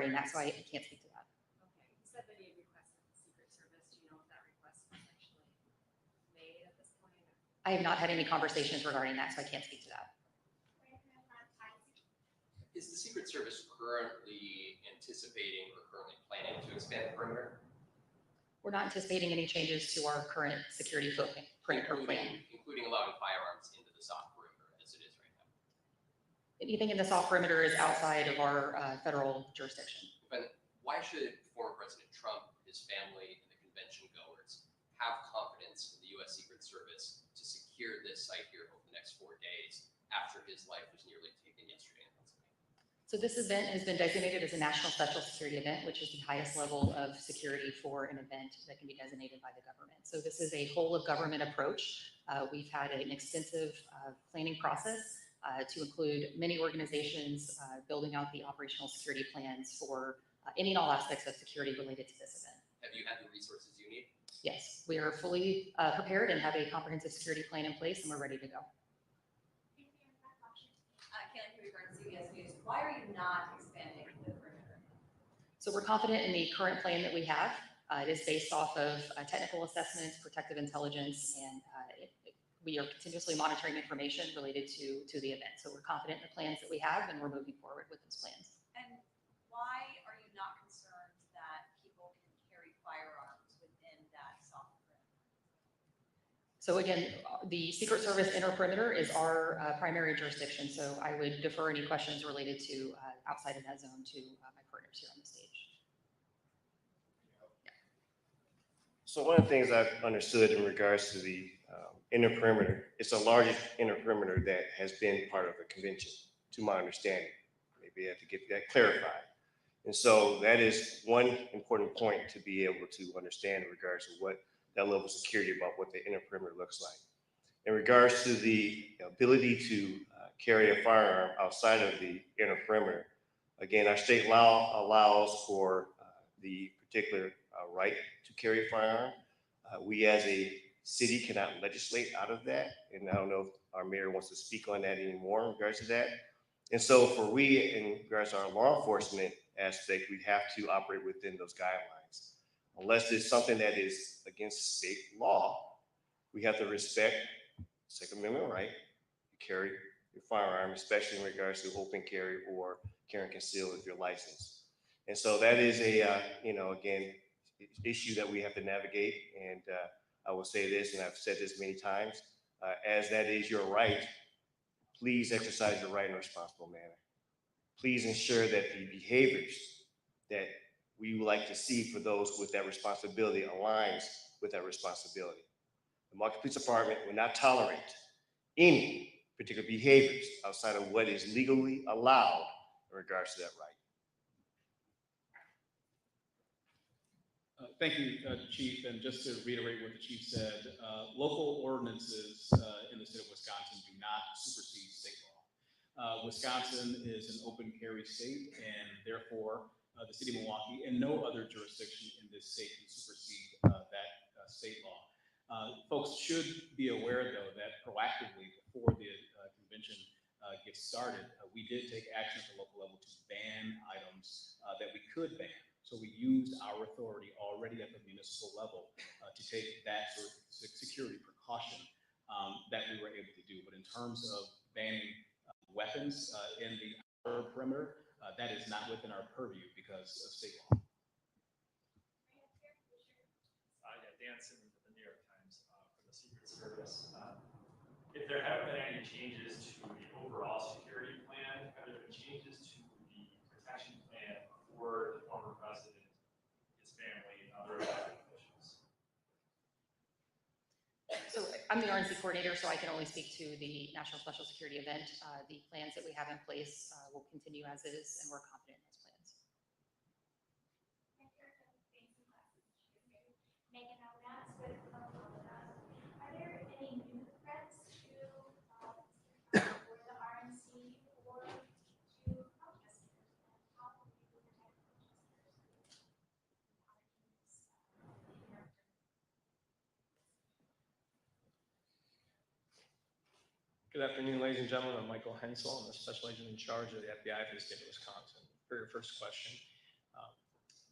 regarding that, so I can't speak to that. Okay, you said that he had requested the Secret Service. Do you know if that request was actually made at this point? I have not had any conversations regarding that, so I can't speak to that. Is the Secret Service currently anticipating or currently planning to expand the perimeter? We're not anticipating any changes to our current security footprint or plan. Including allowing firearms into the soft perimeter as it is right now. Anything in the soft perimeter is outside of our federal jurisdiction. But why should former President Trump, his family, and the convention goers have confidence in the U.S. Secret Service to secure this site here over the next 4 days after his life was nearly taken yesterday in Pennsylvania? So this event has been designated as a national special security event, which is the highest level of security for an event that can be designated by the government. So this is a whole of government approach. We've had an extensive planning process to include many organizations building out the operational security plans for any and all aspects of security related to this event. Have you had the resources you need? Yes, we are fully prepared and have a comprehensive security plan in place, and we're ready to go. CBS News. Why are you not expanding the perimeter? So we're confident in the current plan that we have. It is based off of technical assessments, protective intelligence, and we are continuously monitoring information related to the event. So we're confident in the plans that we have, and we're moving forward with those plans. And why are you not concerned that people can carry firearms within that soft perimeter? So again, the Secret Service inner perimeter is our primary jurisdiction, so I would defer any questions related to outside of that zone to my partners here on the stage. Yeah. So one of the things I've understood in regards to the inner perimeter, it's the largest inner perimeter that has been part of the convention, to my understanding. Maybe I have to get that clarified. And so that is one important point to be able to understand in regards to what that level of security about what the inner perimeter looks like. In regards to the ability to carry a firearm outside of the inner perimeter, again, our state law allows for the particular right to carry a firearm. We as a city cannot legislate out of that, and I don't know if our mayor wants to speak on that anymore in regards to that. And so for we, in regards to our law enforcement aspect, we have to operate within those guidelines. Unless it's something that is against state law, we have to respect Second Amendment right to carry your firearm, especially in regards to open carry or carry and conceal with your license. And so that is a, again, issue that we have to navigate. And I will say this, and I've said this many times, as that is your right, please exercise your right in a responsible manner. Please ensure that the behaviors that we would like to see for those with that responsibility aligns with that responsibility. The Milwaukee Police Department will not tolerate any particular behaviors outside of what is legally allowed in regards to that right. Thank you, Chief. And just to reiterate what the Chief said, local ordinances in the state of Wisconsin do not supersede state law. Wisconsin is an open carry state, and therefore the city of Milwaukee and no other jurisdiction in this state can supersede that state law. Folks should be aware, though, that proactively before the convention gets started, we did take action at the local level to ban items that we could ban. So we used our authority already at the municipal level to take that sort of security precaution that we were able to do. But in terms of banning weapons in the outer perimeter, that is not within our purview because of state law. Dan Simmons of the New York Times for the Secret Service. If there have been any changes to the overall security plan, have there been changes to the protection plan for the former president, his family, and other elected officials? So I'm the RNC coordinator, so I can only speak to the National Special Security event. The plans that we have in place will continue as is, and we're confident in those plans. Are there any new threats to the RNC or to protesters? And how will you protect protesters? Good afternoon, ladies and gentlemen. I'm Michael Hensel. I'm the special agent in charge of the FBI for the state of Wisconsin. For your first question,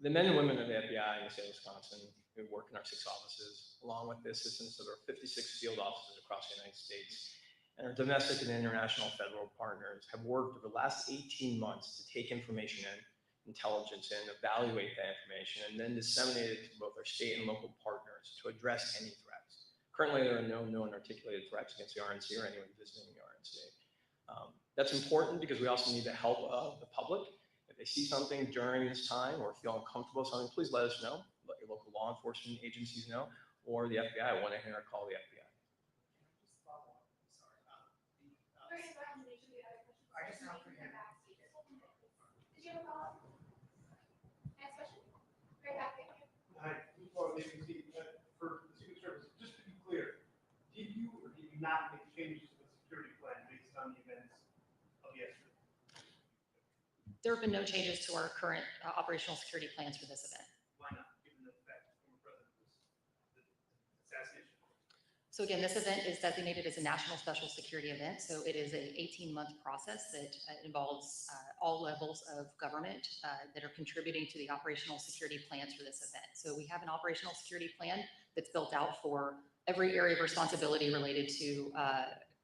The men and women of the FBI in the state of Wisconsin who work in our 6 offices, along with the assistance of our 56 field offices across the United States, and our domestic and international federal partners have worked over the last 18 months to take information in, intelligence in, evaluate that information, and then disseminate it to both our state and local partners to address any threats. Currently, there are no known articulated threats against the RNC or anyone visiting the RNC. That's important because we also need the help of the public. If they see something during this time or feel uncomfortable with something, please let us know. Let your local law enforcement agencies know, or the FBI, 1-800 call the FBI. Did you have a follow-up? Next question? Right back there. Hi, before leaving for the Secret Service, just to be clear, did you or did you not make changes to the security plan based on the events of yesterday? There have been no changes to our current operational security plans for this event. Why not, given the fact that the former president was the assassination? So again, this event is designated as a national special security event. So it is a 18-month process that involves all levels of government that are contributing to the operational security plans for this event. So we have an operational security plan that's built out for every area of responsibility related to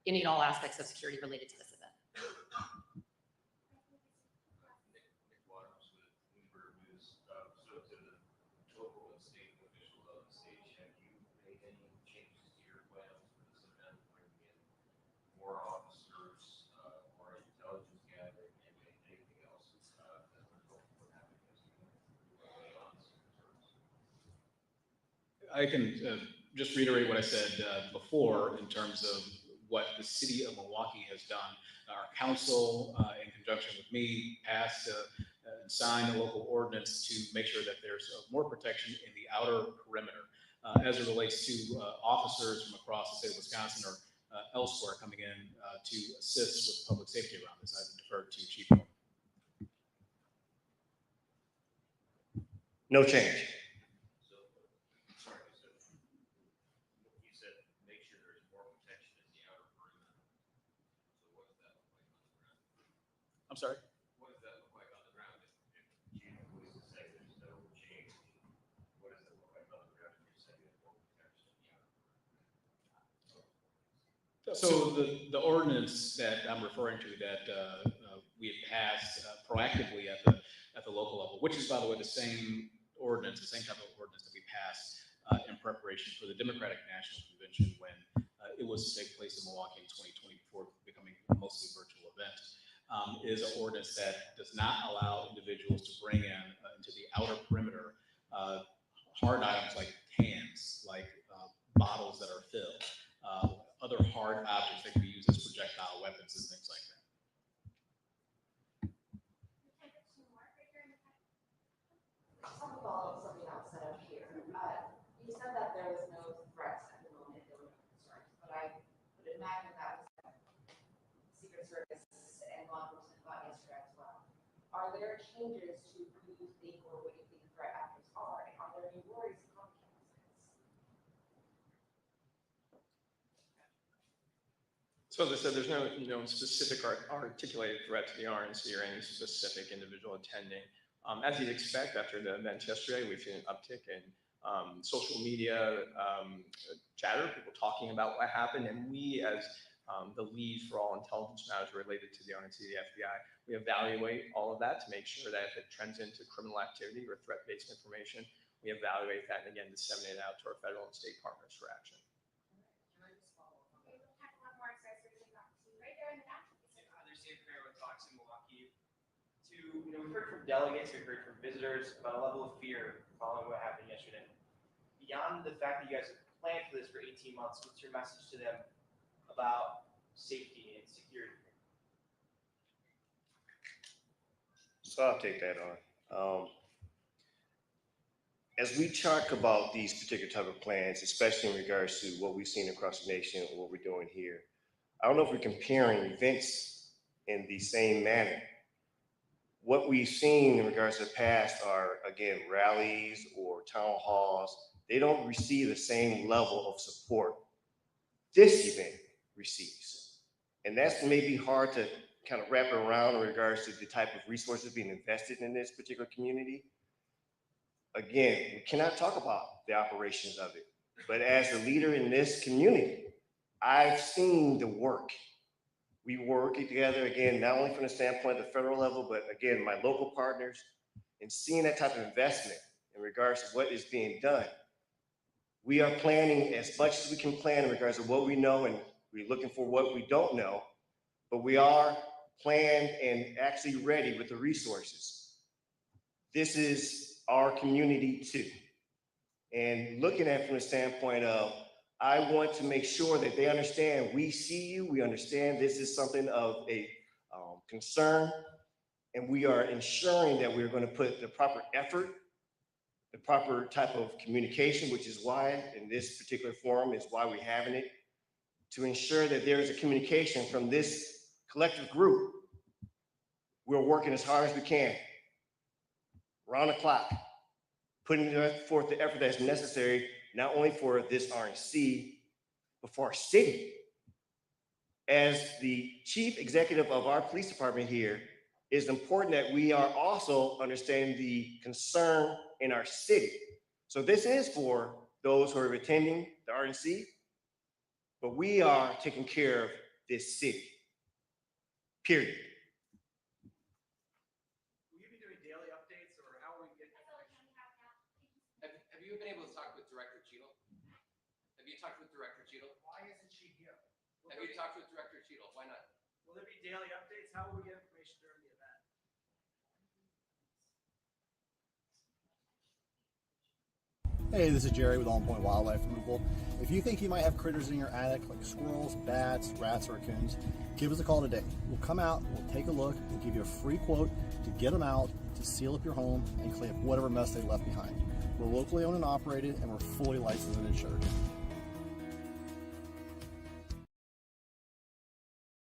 any and all aspects of security related to this event. I can just reiterate what I said before in terms of what the city of Milwaukee has done. Our council, in conjunction with me, passed and signed a local ordinance to make sure that there's more protection in the outer perimeter as it relates to officers from across the state of Wisconsin or elsewhere coming in to assist with public safety around this. I've deferred to Chief. No change. I'm sorry? What does that look like on the ground? If Chief of Police is saying there's no change, what does it look like on the ground if you're saying there's more protection? So the ordinance that I'm referring to that we had passed proactively at the local level, which is, by the way, the same ordinance, the same type of ordinance that we passed in preparation for the Democratic National Convention when it was to take place in Milwaukee in 2020 before becoming a mostly virtual event. Is an ordinance that does not allow individuals to bring in into the outer perimeter hard items like cans, like bottles that are filled, other hard objects that can be used as projectile weapons and things like that. Some of all something else set up here. You said that there was no threats at the moment, there were no concerns, but I would imagine that was Secret Service and law enforcement thought yesterday as well. Are there changes to who you think or what you think the threat actors are? And are there any worries about campuses? So as I said, there's no specific articulated threat to the RNC or any specific individual attending. As you'd expect after the event yesterday, we've seen an uptick in social media chatter, people talking about what happened, and we as the lead for all intelligence matters related to the RNC, the FBI, we evaluate all of that to make sure that if it trends into criminal activity or threat-based information, we evaluate that and again disseminate it out to our federal and state partners for action. Okay, we'll have one more, so we're going to talk to you right there in the back. There's Dave Fair with Fox in Milwaukee. We've heard from delegates, we've heard from visitors about a level of fear following what happened yesterday. Beyond the fact that you guys have planned for this for 18 months, what's your message to them about safety and security? So I'll take that on. As we talk about these particular type of plans, especially in regards to what we've seen across the nation and what we're doing here, I don't know if we're comparing events in the same manner. What we've seen in regards to the past are, again, rallies or town halls. They don't receive the same level of support this event receives. And that's maybe hard to kind of wrap around in regards to the type of resources being invested in this particular community. again, we cannot talk about the operations of it. But as a leader in this community, I've seen the work. We work together, again, not only from the standpoint of the federal level, but again, my local partners, and seeing that type of investment in regards to what is being done. We are planning as much as we can plan in regards to what we know, and we're looking for what we don't know, but we are planned and actually ready with the resources. This is our community too. And looking at it from the standpoint of, I want to make sure that they understand we see you, we understand this is something of a concern, and we are ensuring that we're going to put the proper effort, the proper type of communication, which is why in this particular forum is why we're having it, to ensure that there is a communication from this collective group. We're working as hard as we can, round the clock, putting forth the effort that's necessary, not only for this RNC, but for our city. As the chief executive of our police department here, it's important that we are also understanding the concern in our city. So this is for those who are attending the RNC, but we are taking care of this city, period. Will you be doing daily updates, or how will we get information? Have you been able to talk with Director Cheadle? Have you talked with Director Cheadle? Why isn't she here? Have you talked with Director Cheadle? Why not? Will there be daily updates? How will we get information during the event? Hey, this is Jerry with On Point Wildlife Removal. If you think you might have critters in your attic like squirrels, bats, rats, or raccoons, give us a call today. We'll come out, we'll take a look, we'll give you a free quote to get them out, to seal up your home, and clean up whatever mess they left behind. We're locally owned and operated, and we're fully licensed and insured.